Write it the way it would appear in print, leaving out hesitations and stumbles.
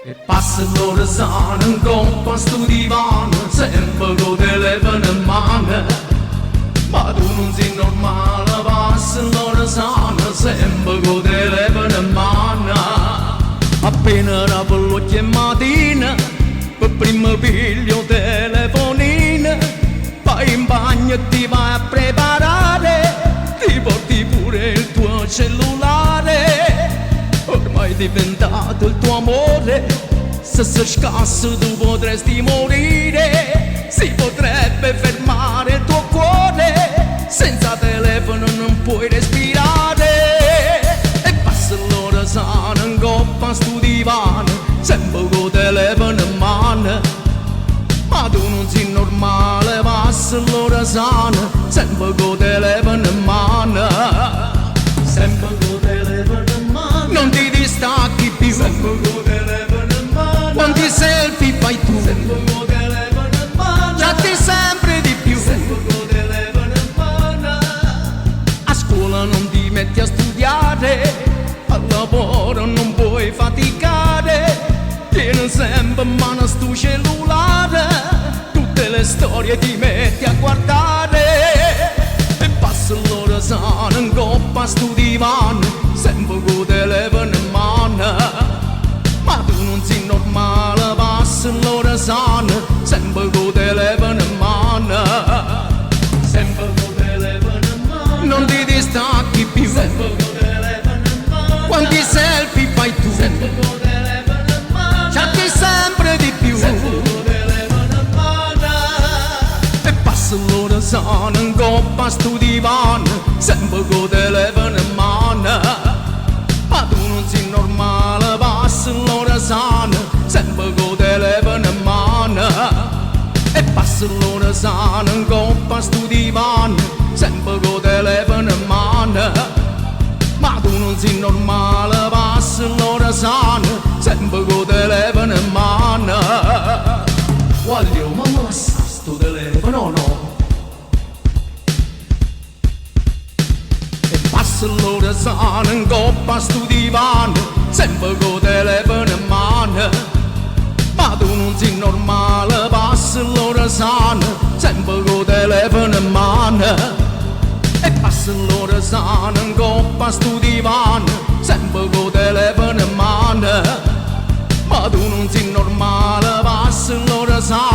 E passa l'ora sana, un compa sto divano, sempre con telefono in mano. Ma tu non sei normale, passa l'ora sana, sempre con telefono in mano. Appena rapolo che mattina, per prima piglio telefonino, vai in bagno e ti vai a preparare, ti porti pure il tuo cellulare. Ormai è diventato il tuo amore, se sei scasso tu potresti morire. Si potrebbe fermare il tuo cuore, senza telefono non puoi respirare. E passa l'ora sana, in coppa a sto divano, sempre con telefono in mano. Ma tu non sei normale, passa l'ora sana, sempre con telefono in mano. Sempre con telefono in mano, non ti distacchi più, sempre con telefono in mano. Quanti selfie fai tu, sempre con telefono in mano. Chatti sempre di più, sempre con telefono in mano. A scuola non ti metti a studiare, al lavoro non puoi faticare, tieni sempre in mano sto cellulare, tutte le storie ti metti a guardare. E passa l'ora sana, in coppa a sto divano, sempre con telefono in mano. Ma tu non sei normale, passa l'ora sana, sempre con telefono in mano. Sempre con telefono in mano, non ti distacchi più, sempre con telefono in mano. Quanti selfie fai tu, sempre con telefono in mano. Chatti sempre di più, sempre con telefono in mano. E passa l'ora sana, in coppa a sto divano, sempre con telefono in mano. Ma tu non sei normale, passa l'ora sana, sempre con telefono in mano. E passa l'ora sana, in coppa a sto divano, sempre con telefono in mano. Ma tu non sei normale, passa l'ora sana, sempre con telefono in mano. Guarda, ma me la sa sto telefono no? Passa l'ora sana, in coppa a sto divano, sempre con telefono in mano. Ma tu non sei normale, passa l'ora sana, sempre con telefono in mano. E passa l'ora sana, in coppa a sto divano, sempre con telefono in mano. Ma tu non sei normale, passa l'ora sana,